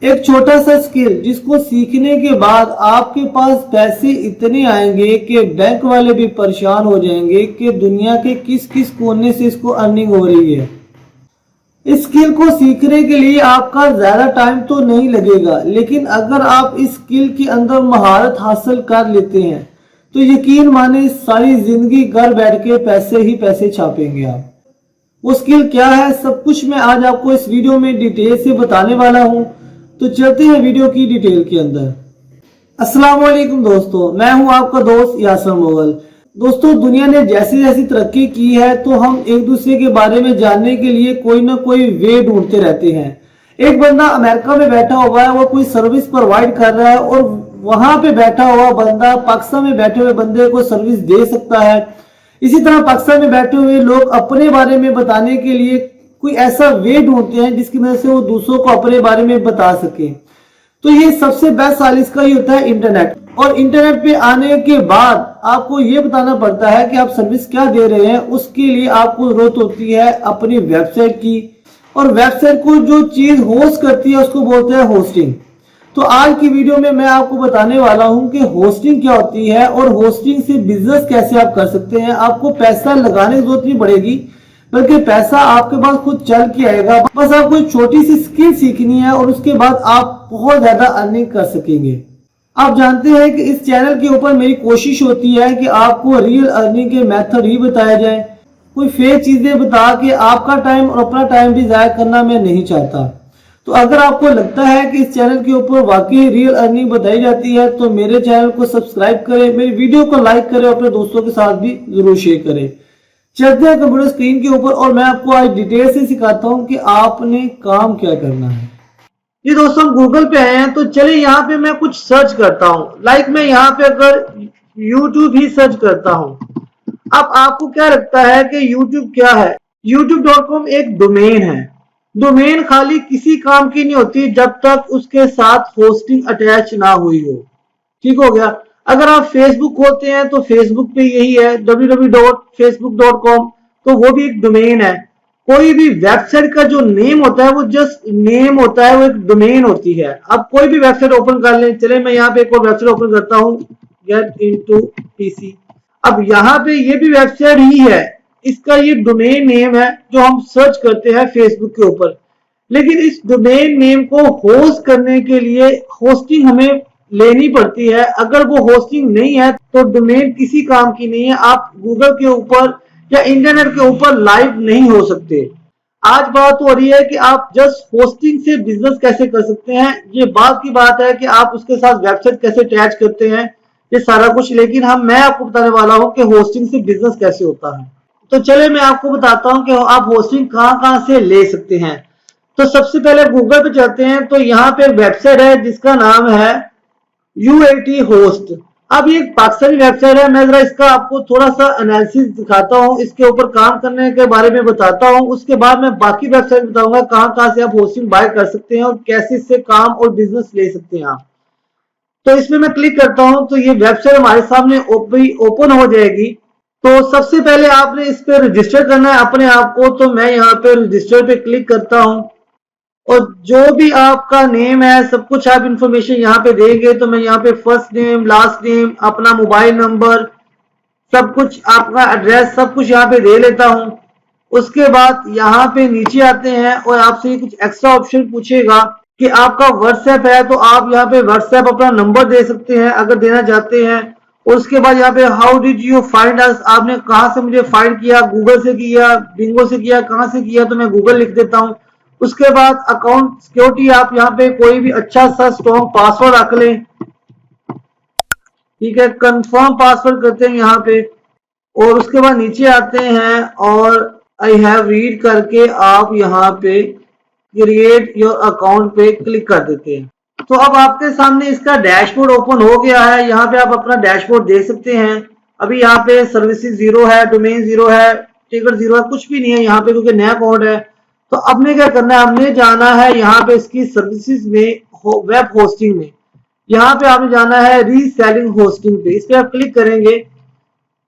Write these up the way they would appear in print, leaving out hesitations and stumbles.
एक छोटा सा स्किल जिसको सीखने के बाद आपके पास पैसे इतने आएंगे कि बैंक वाले भी परेशान हो जाएंगे कि दुनिया के किस किस कोने से इसको अर्निंग हो रही है। इस स्किल को सीखने के लिए आपका ज्यादा टाइम तो नहीं लगेगा, लेकिन अगर आप इस स्किल के अंदर महारत हासिल कर लेते हैं तो यकीन माने सारी जिंदगी घर बैठ के पैसे ही पैसे छापेंगे आप। वो स्किल क्या है, सब कुछ मैं आज आपको इस वीडियो में डिटेल से बताने वाला हूं। तो चलते हैं वीडियो की डिटेल के अंदर। अस्सलाम वालेकुम दोस्तों, मैं हूं आपका दोस्त यासर मुगल। दोस्तों, दुनिया ने जैसी जैसी तरक्की की है तो हम एक दूसरे के बारे में जानने के लिए कोई ना कोई वे ढूंढते रहते हैं। एक बंदा अमेरिका में बैठा हुआ है, वो कोई सर्विस प्रोवाइड कर रहा है और वहां पे बैठा हुआ बंदा पाकिस्तान में बैठे हुए बंदे को सर्विस दे सकता है। इसी तरह पाकिस्तान में बैठे हुए लोग अपने बारे में बताने के लिए कोई ऐसा वे ढूंढते हैं जिसकी वजह से वो दूसरों को अपने बारे में बता सके। तो ये सबसे बेस्ट साल इसका ही होता है इंटरनेट। और इंटरनेट पे आने के बाद आपको ये बताना पड़ता है कि आप सर्विस क्या दे रहे हैं। उसके लिए आपको जरूरत होती है अपनी वेबसाइट की, और वेबसाइट को जो चीज होस्ट करती है उसको बोलते हैं होस्टिंग। तो आज की वीडियो में मैं आपको बताने वाला हूं कि होस्टिंग क्या होती है और होस्टिंग से बिजनेस कैसे आप कर सकते हैं। आपको पैसा लगाने की जरूरत नहीं पड़ेगी, बल्कि पैसा आपके पास खुद चल के आएगा। बस आपको एक छोटी सी स्किल सीखनी है और उसके बाद आप बहुत ज्यादा अर्निंग कर सकेंगे। आप जानते हैं कि इस चैनल के ऊपर मेरी कोशिश होती है कि आपको रियल अर्निंग के मेथड ही बताया जाए। कोई फेक चीजें बता के आपका टाइम और अपना टाइम भी जाया करना मैं नहीं चाहता। तो अगर आपको लगता है कि इस चैनल के ऊपर वाकई रियल अर्निंग बताई जाती है तो मेरे चैनल को सब्सक्राइब करें, मेरी वीडियो को लाइक करें और अपने दोस्तों के साथ भी जरूर शेयर करें। चलते हैं कंप्यूटर स्क्रीन के ऊपर और मैं आपको आज डिटेल से सिखाता हूं कि आपने काम क्या करना है। ये दोस्तों, हम गूगल पे आए हैं तो चलिए यहाँ पे मैं कुछ सर्च करता हूँ। लाइक मैं यहाँ पे अगर YouTube ही सर्च करता हूँ। अब आपको क्या लगता है कि YouTube क्या है? youtube.com एक डोमेन है। डोमेन खाली किसी काम की नहीं होती जब तक उसके साथ होस्टिंग अटैच ना हुई हो। ठीक हो गया। अगर आप फेसबुक खोलते हैं तो फेसबुक पे यही है www.facebook.com, तो वो भी एक डोमेन है। कोई भी वेबसाइट का जो नेम होता है वो जस्ट नेम होता है, वो एक डोमेन होती है। अब कोई भी वेबसाइट ओपन कर लें, चले मैं यहाँ पे एक और वेबसाइट ओपन करता हूँ, गेट इनटू पीसी। अब यहाँ पे ये भी वेबसाइट ही है, इसका ये डोमेन नेम है जो हम सर्च करते हैं फेसबुक के ऊपर। लेकिन इस डोमेन नेम को होस्ट करने के लिए होस्टिंग हमें लेनी पड़ती है। अगर वो होस्टिंग नहीं है तो डोमेन किसी काम की नहीं है। आप गूगल के ऊपर या इंटरनेट के ऊपर लाइव नहीं हो सकते। आज बात हो रही है कि आप जस्ट होस्टिंग से बिजनेस कैसे कर सकते हैं। ये बात की बात है कि आप उसके साथ वेबसाइट कैसे अटैच करते हैं, ये सारा कुछ। लेकिन मैं आपको बताने वाला हूं कि होस्टिंग से बिजनेस कैसे होता है। तो चले मैं आपको बताता हूं कि आप होस्टिंग कहां से ले सकते हैं। तो सबसे पहले गूगल पे चलते हैं तो यहाँ पे एक वेबसाइट है जिसका नाम है UAT होस्ट। अब ये एक पाकिस्तानी वेबसाइट है। मैं जरा इसका आपको थोड़ा सा एनालिसिस दिखाता हूँ, इसके ऊपर काम करने के बारे में बताता हूँ। उसके बाद मैं बाकी वेबसाइट बताऊंगा कहां से आप होस्टिंग बाय कर सकते हैं और कैसे इससे काम और बिजनेस ले सकते हैं आप। तो इसमें मैं क्लिक करता हूं तो ये वेबसाइट हमारे सामने ओपन हो जाएगी। तो सबसे पहले आपने इस पे रजिस्टर करना है अपने आप को। तो मैं यहाँ पे रजिस्टर पे क्लिक करता हूँ और जो भी आपका नेम है सब कुछ आप इंफॉर्मेशन यहाँ पे देंगे। तो मैं यहाँ पे फर्स्ट नेम, लास्ट नेम, अपना मोबाइल नंबर, सब कुछ, आपका एड्रेस, सब कुछ यहाँ पे दे लेता हूँ। उसके बाद यहाँ पे नीचे आते हैं और आपसे कुछ एक्स्ट्रा ऑप्शन पूछेगा कि आपका व्हाट्सएप है तो आप यहाँ पे व्हाट्सएप अपना नंबर दे सकते हैं अगर देना चाहते हैं। और उसके बाद यहाँ पे how did you find us, आपने कहाँ से मुझे फाइंड किया, गूगल से किया, बिंगो से किया, कहाँ से किया, तो मैं गूगल लिख देता हूँ। उसके बाद अकाउंट सिक्योरिटी, आप यहाँ पे कोई भी अच्छा सा स्ट्रॉन्ग पासवर्ड रख लें। ठीक है, कंफर्म पासवर्ड करते हैं यहाँ पे। और उसके बाद नीचे आते हैं और आई हैव रीड करके आप यहाँ पे क्रिएट योर अकाउंट पे क्लिक कर देते हैं। तो अब आपके सामने इसका डैशबोर्ड ओपन हो गया है। यहाँ पे आप अपना डैशबोर्ड देख सकते हैं। अभी यहाँ पे सर्विसेज 0 है, डोमेन 0 है, टिकट 0 है, कुछ भी नहीं है यहाँ पे क्योंकि नया अकाउंट है। तो हमने क्या करना है, हमने जाना है यहाँ पे इसकी सर्विसेज में, वेब होस्टिंग में। यहाँ पे आपने जाना है रीसेलिंग होस्टिंग पे। इस पे आप क्लिक करेंगे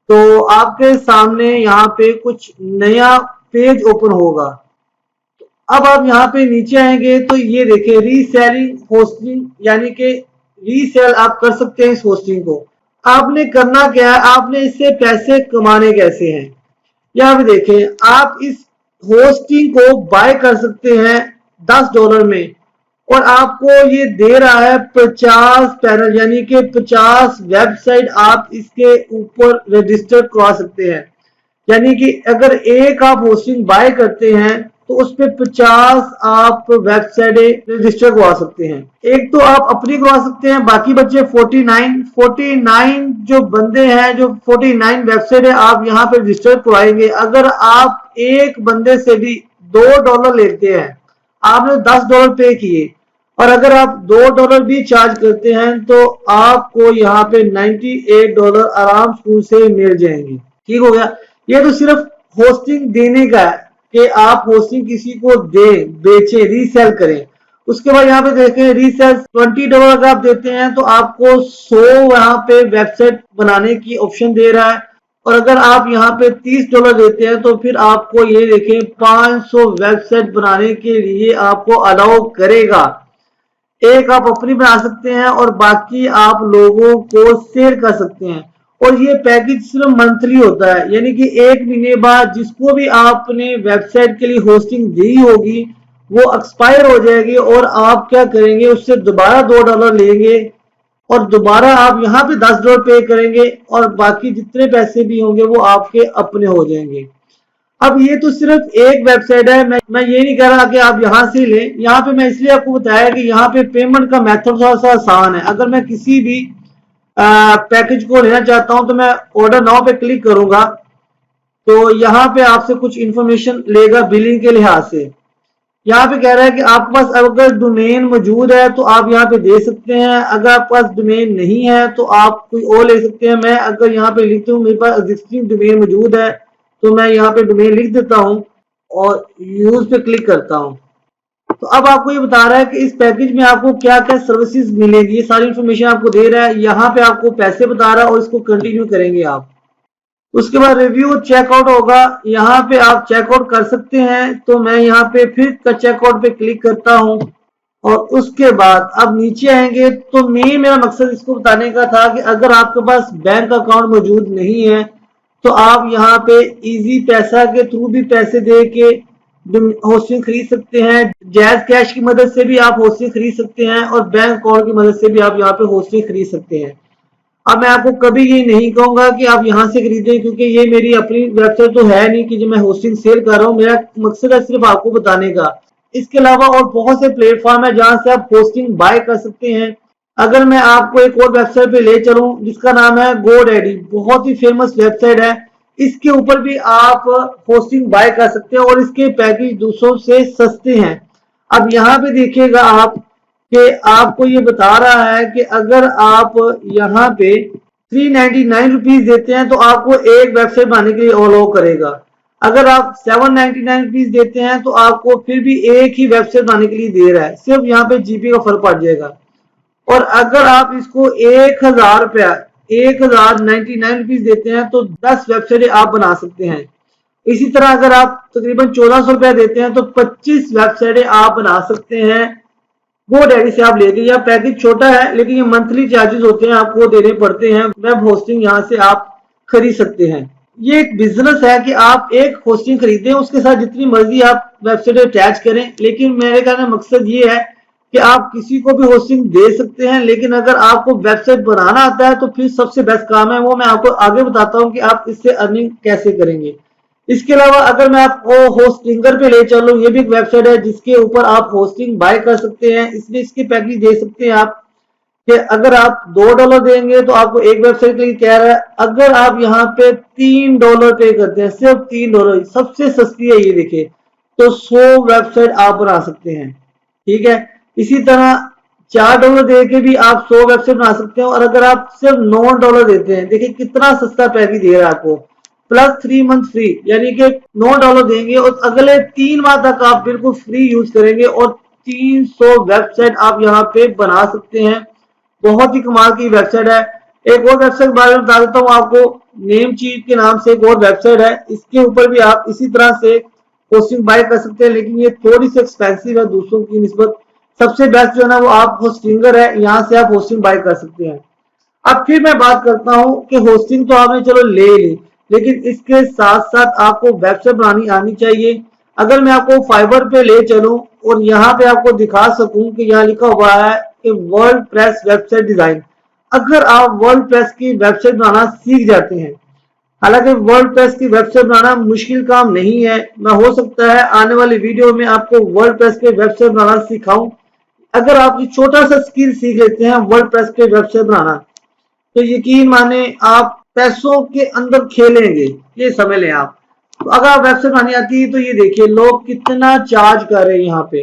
तो आपके सामने यहाँ पे कुछ नया पेज ओपन होगा। अब आप यहाँ पे नीचे आएंगे तो ये देखिए रीसेलिंग होस्टिंग, यानी कि रीसेल आप कर सकते हैं इस होस्टिंग को। आपने करना क्या है, आपने इससे पैसे कमाने कैसे हैं, यहाँ पे देखें आप इस होस्टिंग को बाय कर सकते हैं $10 में, और आपको ये दे रहा है 50 पैनल, यानी कि 50 वेबसाइट आप इसके ऊपर रजिस्टर करवा सकते हैं। यानी कि अगर एक आप होस्टिंग बाय करते हैं तो उस पे 50 आप वेबसाइट रजिस्टर करवा सकते हैं। एक तो आप अपनी करवा सकते हैं, बाकी बच्चे 49 जो बंदे हैं, जो 49 वेबसाइट है आप यहाँ पे रजिस्टर करवाएंगे। अगर आप एक बंदे से भी $2 लेते हैं, आपने $10 पे किए, और अगर आप $2 भी चार्ज करते हैं तो आपको यहाँ पे $98 आराम से मिल जाएंगे। ठीक हो गया। ये तो सिर्फ होस्टिंग देने का है कि आप होस्टिंग किसी को दें, बेचें, रीसेल करें। उसके बाद यहाँ पे देखें रीसेल $20 अगर आप देते हैं तो आपको 100 यहाँ पे वेबसाइट बनाने की ऑप्शन दे रहा है, और अगर आप यहाँ पे $30 देते हैं तो फिर आपको ये देखें 500 वेबसाइट बनाने के लिए आपको अलाउ करेगा। एक आप अपनी बना सकते हैं और बाकी आप लोगों को शेयर कर सकते हैं। और ये पैकेज सिर्फ मंथली होता है, यानी कि 1 महीने बाद जिसको भी आपने वेबसाइट के लिए होस्टिंग दी होगी वो एक्सपायर हो जाएगी, और आप क्या करेंगे उससे दोबारा $2 लेंगे और दोबारा आप यहाँ पे $10 पे करेंगे, और बाकी जितने पैसे भी होंगे वो आपके अपने हो जाएंगे। अब ये तो सिर्फ एक वेबसाइट है, मैं ये नहीं कह रहा कि आप यहाँ से लें। यहाँ पे मैं इसलिए आपको बताया कि यहाँ पे पेमेंट का मेथड थोड़ा सा आसान है। अगर मैं किसी भी पैकेज को लेना चाहता हूं तो मैं ऑर्डर नाउ पे क्लिक करूंगा तो यहाँ पे आपसे कुछ इंफॉर्मेशन लेगा बिलिंग के लिहाज से। यहाँ पे कह रहा है कि आपके पास अगर डोमेन मौजूद है तो आप यहाँ पे दे सकते हैं, अगर आपके पास डोमेन नहीं है तो आप कोई और ले सकते हैं। मैं अगर यहाँ पे लिखता हूँ मेरे पास एग्जिस्टिंग डोमेन मौजूद है तो मैं यहाँ पे डोमेन लिख देता हूँ और यूज पे क्लिक करता हूँ। तो अब आपको ये बता रहा है कि इस पैकेज में आपको क्या क्या सर्विसेज मिलेगी, ये सारी इंफॉर्मेशन आपको दे रहा है। यहाँ पे आपको पैसे बता रहा है और इसको कंटिन्यू करेंगे आप। उसके बाद रिव्यू चेकआउट होगा, यहाँ पे आप चेकआउट कर सकते हैं। तो मैं यहाँ पे फिर का चेकआउट पे क्लिक करता हूँ, और उसके बाद अब नीचे आएंगे तो मेरा मकसद इसको बताने का था कि अगर आपके पास बैंक अकाउंट मौजूद नहीं है तो आप यहाँ पे इजी पैसा के थ्रू भी पैसे दे के होस्टिंग खरीद सकते हैं। जैज कैश की मदद से भी आप होस्टिंग खरीद सकते हैं, और बैंक अकाउंट की मदद से भी आप यहाँ पे होस्टिंग खरीद सकते हैं। अब मैं आपको कभी ये नहीं कहूंगा कि आप यहाँ से खरीदें, क्योंकि ये मेरी अपनी वेबसाइट तो है नहीं कि जो मैं होस्टिंग सेल कर रहा हूँ। मेरा मकसद है सिर्फ आपको बताने का। इसके अलावा और बहुत से प्लेटफॉर्म है जहां से आप होस्टिंग बाय कर सकते हैं। अगर मैं आपको एक और वेबसाइट पे ले चलूं जिसका नाम है GoDaddy, बहुत ही फेमस वेबसाइट है, इसके ऊपर भी आप होस्टिंग बाय कर सकते हैं और इसके पैकेज दूसरों से सस्ते हैं। अब यहाँ पे देखिएगा आप कि आपको ये बता रहा है कि अगर आप यहाँ पे 399 रुपीज देते हैं तो आपको एक वेबसाइट बनाने के लिए अलाउ करेगा। अगर आप 799 रुपीज देते हैं तो आपको फिर भी एक ही वेबसाइट बनाने के लिए दे रहा है, सिर्फ यहाँ पे जीपी का फर्क पड़ जाएगा। और अगर आप इसको 1000 रुपया 1099 रुपीज देते हैं तो 10 वेबसाइट आप बना सकते हैं। इसी तरह अगर आप तकरीबन 1400 रुपया देते हैं तो 25 वेबसाइट आप बना सकते हैं GoDaddy से आप लेके। यह पैकेज छोटा है लेकिन ये मंथली चार्जेस होते हैं, आपको देने पड़ते हैं। वेब होस्टिंग यहाँ से आप खरीद सकते हैं। ये एक बिजनेस है कि आप एक होस्टिंग खरीदें, उसके साथ जितनी मर्जी आप वेबसाइट अटैच करें। लेकिन मेरे कहने का मकसद ये है कि आप किसी को भी होस्टिंग दे सकते हैं, लेकिन अगर आपको वेबसाइट बनाना आता है तो फिर सबसे बेस्ट काम है वो मैं आपको आगे बताता हूँ कि आप इससे अर्निंग कैसे करेंगे। इसके अलावा अगर मैं आपको होस्टिंगर पे ले चलूं, ये भी एक वेबसाइट है जिसके ऊपर आप होस्टिंग बाय कर सकते हैं। इसमें इसके पैकेज दे सकते हैं आप कि अगर आप $2 देंगे तो आपको एक वेबसाइट के लिए कह रहा है। अगर आप यहाँ पे $3 पे करते हैं, सिर्फ $3 सबसे सस्ती है ये देखिए, तो 100 वेबसाइट आप बना सकते हैं। ठीक है, इसी तरह $4 दे के भी आप 100 वेबसाइट बना सकते हैं। और अगर आप सिर्फ $9 देते हैं, देखिए कितना सस्ता पैकेज दे रहा है आपको, प्लस 3 मंथ फ्री, यानी कि $9 देंगे और अगले 3 माह तक आप बिल्कुल फ्री यूज करेंगे और 300 वेबसाइट आप यहाँ पे बना सकते हैं। बहुत ही कमाल की वेबसाइट है। एक और वेबसाइट के बारे में बता देता हूँ आपको, नेम चीट के नाम से एक और वेबसाइट है, इसके ऊपर भी आप इसी तरह से होस्टिंग बाय कर सकते हैं, लेकिन ये थोड़ी सी एक्सपेंसिव है दूसरों की निस्बत। सबसे बेस्ट जो है ना वो आप होस्टिंगर है, यहाँ से आप होस्टिंग बाय कर सकते हैं। अब फिर मैं बात करता हूँ कि होस्टिंग तो आपने चलो ले ली, लेकिन इसके साथ साथ आपको वेबसाइट बनानी आनी चाहिए। अगर मैं आपको फाइबर पे ले चलूं और यहाँ पे आपको दिखा सकूं कि यहाँ लिखा हुआ है कि वर्ल्ड प्रेस वेबसाइट डिजाइन। अगर आप वर्ल्ड प्रेस की वेबसाइट बनाना सीख जाते हैं, हालांकि वर्ल्ड प्रेस की वेबसाइट बनाना मुश्किल काम नहीं है, मैं हो सकता है आने वाली वीडियो में आपको वर्ल्ड प्रेस के वेबसाइट बनाना सिखाऊं। अगर आप ये छोटा सा स्किल सीख लेते हैं वर्ल्ड प्रेस के वेबसाइट बनाना, तो यकीन माने आप पैसों के अंदर खेलेंगे, ये समझ लें आप। तो अगर आप वेबसाइट बनानी आती है तो ये देखिए लोग कितना चार्ज कर रहे हैं यहाँ पे,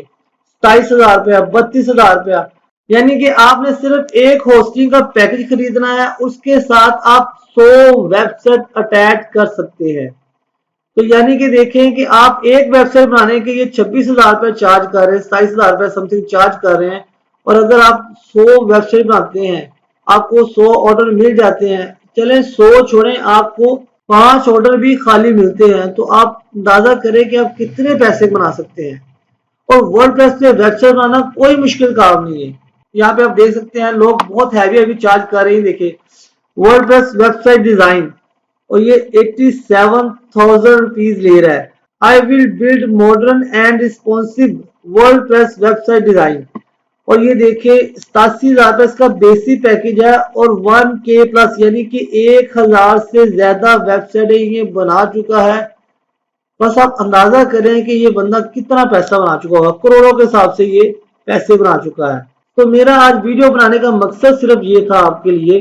27,000 रुपया, 32,000 रुपया। यानी कि आपने सिर्फ एक होस्टिंग का पैकेज खरीदना है, उसके साथ आप 100 वेबसाइट अटैच कर सकते हैं। तो यानी कि देखें कि आप एक वेबसाइट बनाने के लिए 26,000 रुपये चार्ज कर रहे हैं, 27,000 रुपये समथिंग चार्ज कर रहे हैं। और अगर आप 100 वेबसाइट बनाते हैं, आपको 100 ऑर्डर मिल जाते हैं, चलें 100 छोड़ें, आपको 5 ऑर्डर भी खाली मिलते हैं, तो आप अंदाजा करें कि आप कितने पैसे बना सकते हैं। और वर्डप्रेस पे वेबसाइट बनाना कोई मुश्किल काम नहीं है। यहाँ पे आप देख सकते हैं लोग बहुत हैवी हैवी चार्ज कर रहे हैं। देखिए वर्डप्रेस वेबसाइट डिजाइन, और ये 87,000 रुपीज ले रहा है। I will build modern and responsive WordPress website design. और ये देखिए 87,000 इसका बेसिक पैकेज है, और 1K प्लस यानी कि 1,000 से ज्यादा वेबसाइट ये बना चुका है। बस आप अंदाजा करें कि ये बंदा कितना पैसा बना चुका होगा, करोड़ों के हिसाब से ये पैसे बना चुका है। तो मेरा आज वीडियो बनाने का मकसद सिर्फ ये था आपके लिए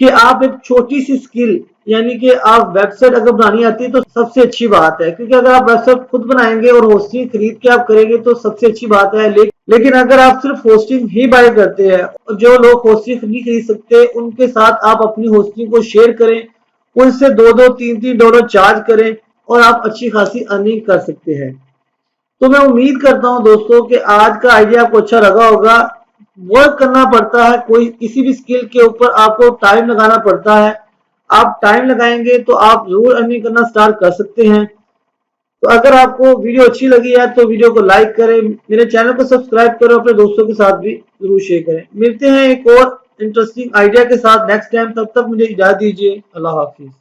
कि आप एक छोटी सी स्किल, यानी कि आप वेबसाइट अगर बनानी आती है तो सबसे अच्छी बात है, क्योंकि अगर आप वेबसाइट खुद बनाएंगे और होस्टिंग खरीद के आप करेंगे तो सबसे अच्छी बात है। लेकिन अगर आप सिर्फ होस्टिंग ही बाय करते हैं, जो लोग होस्टिंग नहीं खरीद सकते उनके साथ आप अपनी होस्टिंग को शेयर करें, उनसे $2-3 चार्ज करें, और आप अच्छी खासी अर्निंग कर सकते हैं। तो मैं उम्मीद करता हूं दोस्तों कि आज का आइडिया आपको अच्छा लगा होगा। वर्क करना पड़ता है, कोई किसी भी स्किल के ऊपर आपको टाइम लगाना पड़ता है। आप टाइम लगाएंगे तो आप जरूर अर्निंग करना स्टार्ट कर सकते हैं। तो अगर आपको वीडियो अच्छी लगी है तो वीडियो को लाइक करें, मेरे चैनल को सब्सक्राइब करें, अपने दोस्तों के साथ भी जरूर शेयर करें। मिलते हैं एक और इंटरेस्टिंग आइडिया के साथ नेक्स्ट टाइम, तब तक मुझे इजाजत दीजिए। अल्लाह हाफिज।